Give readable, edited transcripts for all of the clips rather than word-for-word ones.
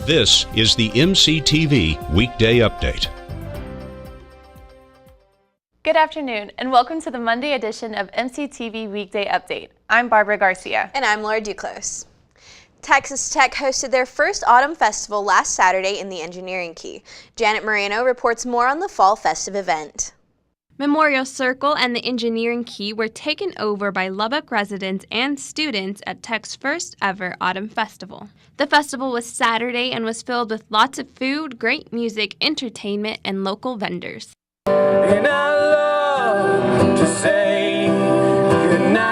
This is the MCTV Weekday Update. Good afternoon and welcome to the Monday edition of MCTV Weekday Update. I'm Barbara Garcia. And I'm Laura Duclos. Texas Tech hosted their first Autumn Festival last Saturday in the Engineering Key. Janet Moreno reports more on the fall festive event. Memorial Circle and the Engineering Key were taken over by Lubbock residents and students at Tech's first ever Autumn Festival. The festival was Saturday and was filled with lots of food, great music, entertainment, and local vendors. And I love to say goodnight.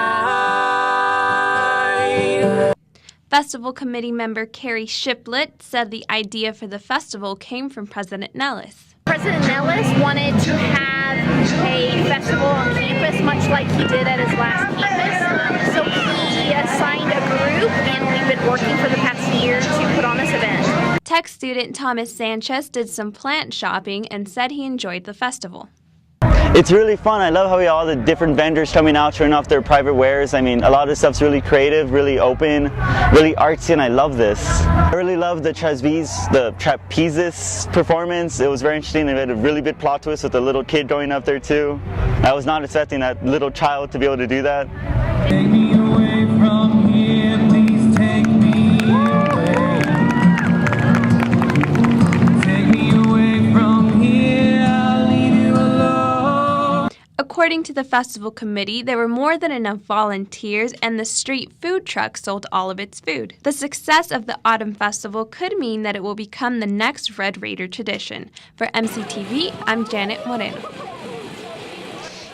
Festival committee member Carrie Shiplett said the idea for the festival came from President Nellis. President Nellis wanted to have a festival on campus, much like he did at his last campus. So he assigned a group, and we've been working for the past year to put on this event. Tech student Thomas Sanchez did some plant shopping and said he enjoyed the festival. It's really fun. I love how we all the different vendors coming out showing off their private wares. I mean, a lot of stuff's really creative, really open, really artsy, and I love this. I really love the trapezist performance. It was very interesting. It had a really big plot twist with a little kid going up there too. I was not expecting that little child to be able to do that. Take me away from here, please take me away. Take me away from here, I'll leave you alone. According to the festival committee, there were more than enough volunteers and the street food truck sold all of its food. The success of the Autumn Festival could mean that it will become the next Red Raider tradition. For MCTV, I'm Janet Moreno.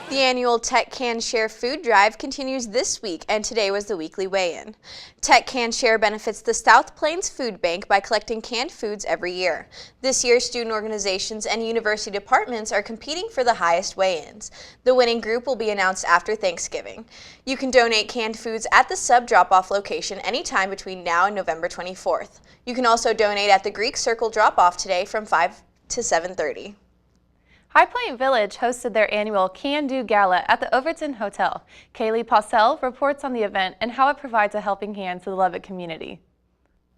The annual Tech Can Share food drive continues this week, and today was the weekly weigh-in. Tech Can Share benefits the South Plains Food Bank by collecting canned foods every year. This year, student organizations and university departments are competing for the highest weigh-ins. The winning group will be announced after Thanksgiving. You can donate canned foods at the sub drop-off location anytime between now and November 24th. You can also donate at the Greek Circle drop-off today from 5 to 7:30. High Point Village hosted their annual Can Do Gala at the Overton Hotel. Kaylee Pausell reports on the event and how it provides a helping hand to the Lubbock community.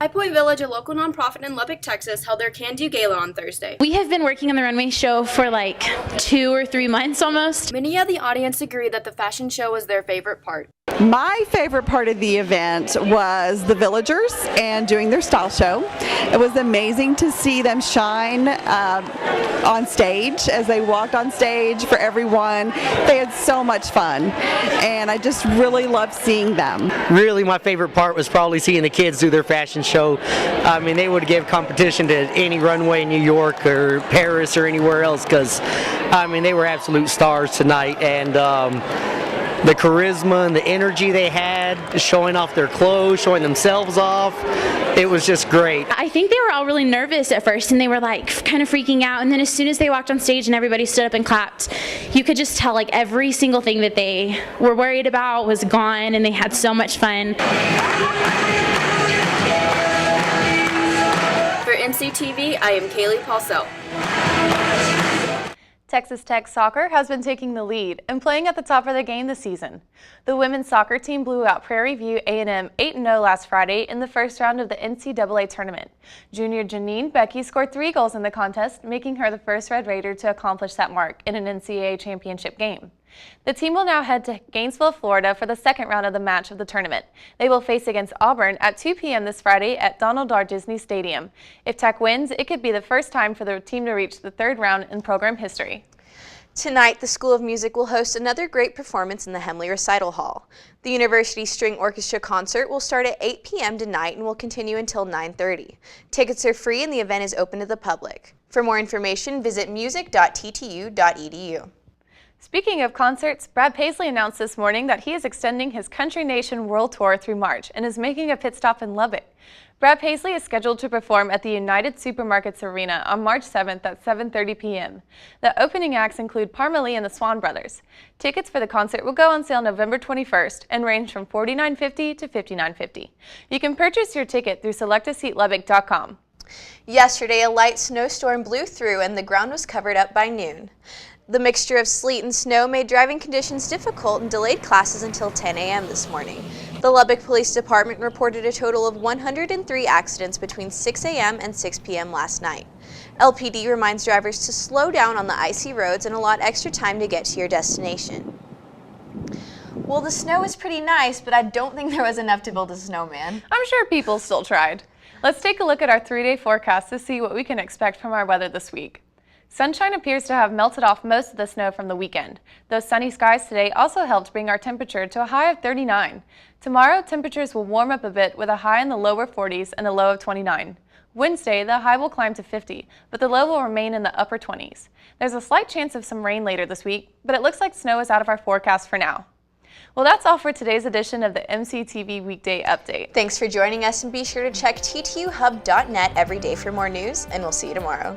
High Point Village, a local nonprofit in Lubbock, Texas, held their Can Do Gala on Thursday. We have been working on the runway show for like 2 or 3 months almost. Many of the audience agreed that the fashion show was their favorite part. My favorite part of the event was the villagers and doing their style show. It was amazing to see them shine on stage as they walked on stage for everyone. They had so much fun, and I just really loved seeing them. Really, my favorite part was probably seeing the kids do their fashion show. I mean, they would give competition to any runway in New York or Paris or anywhere else because, I mean, they were absolute stars tonight. And the charisma and the energy they had, showing off their clothes, showing themselves off, it was just great. I think they were all really nervous at first and they were like kind of freaking out, and then as soon as they walked on stage and everybody stood up and clapped, you could just tell like every single thing that they were worried about was gone, and they had so much fun. For MCTV, I am Kaylee Pausell. Texas Tech soccer has been taking the lead and playing at the top of their game this season. The women's soccer team blew out Prairie View A&M 8-0 last Friday in the first round of the NCAA tournament. Junior Janine Becky scored 3 goals in the contest, making her the first Red Raider to accomplish that mark in an NCAA championship game. The team will now head to Gainesville, Florida for the second round of the match of the tournament. They will face against Auburn at 2 p.m. this Friday at Donald R. Disney Stadium. If Tech wins, it could be the first time for the team to reach the third round in program history. Tonight, the School of Music will host another great performance in the Hemley Recital Hall. The University String Orchestra concert will start at 8 p.m. tonight and will continue until 9:30. Tickets are free and the event is open to the public. For more information, visit music.ttu.edu. Speaking of concerts, Brad Paisley announced this morning that he is extending his Country Nation World Tour through March and is making a pit stop in Lubbock. Brad Paisley is scheduled to perform at the United Supermarkets Arena on March 7th at 7:30 p.m. The opening acts include Parmalee and the Swan Brothers. Tickets for the concert will go on sale November 21st and range from $49.50 to $59.50. You can purchase your ticket through selectaseatlubbock.com. Yesterday, a light snowstorm blew through and the ground was covered up by noon. The mixture of sleet and snow made driving conditions difficult and delayed classes until 10 a.m. this morning. The Lubbock Police Department reported a total of 103 accidents between 6 a.m. and 6 p.m. last night. LPD reminds drivers to slow down on the icy roads and allot extra time to get to your destination. Well, the snow was pretty nice, but I don't think there was enough to build a snowman. I'm sure people still tried. Let's take a look at our 3-day forecast to see what we can expect from our weather this week. Sunshine appears to have melted off most of the snow from the weekend. Those sunny skies today also helped bring our temperature to a high of 39. Tomorrow, temperatures will warm up a bit with a high in the lower 40s and a low of 29. Wednesday, the high will climb to 50, but the low will remain in the upper 20s. There's a slight chance of some rain later this week, but it looks like snow is out of our forecast for now. Well, that's all for today's edition of the MCTV Weekday Update. Thanks for joining us, and be sure to check ttuhub.net every day for more news, and we'll see you tomorrow.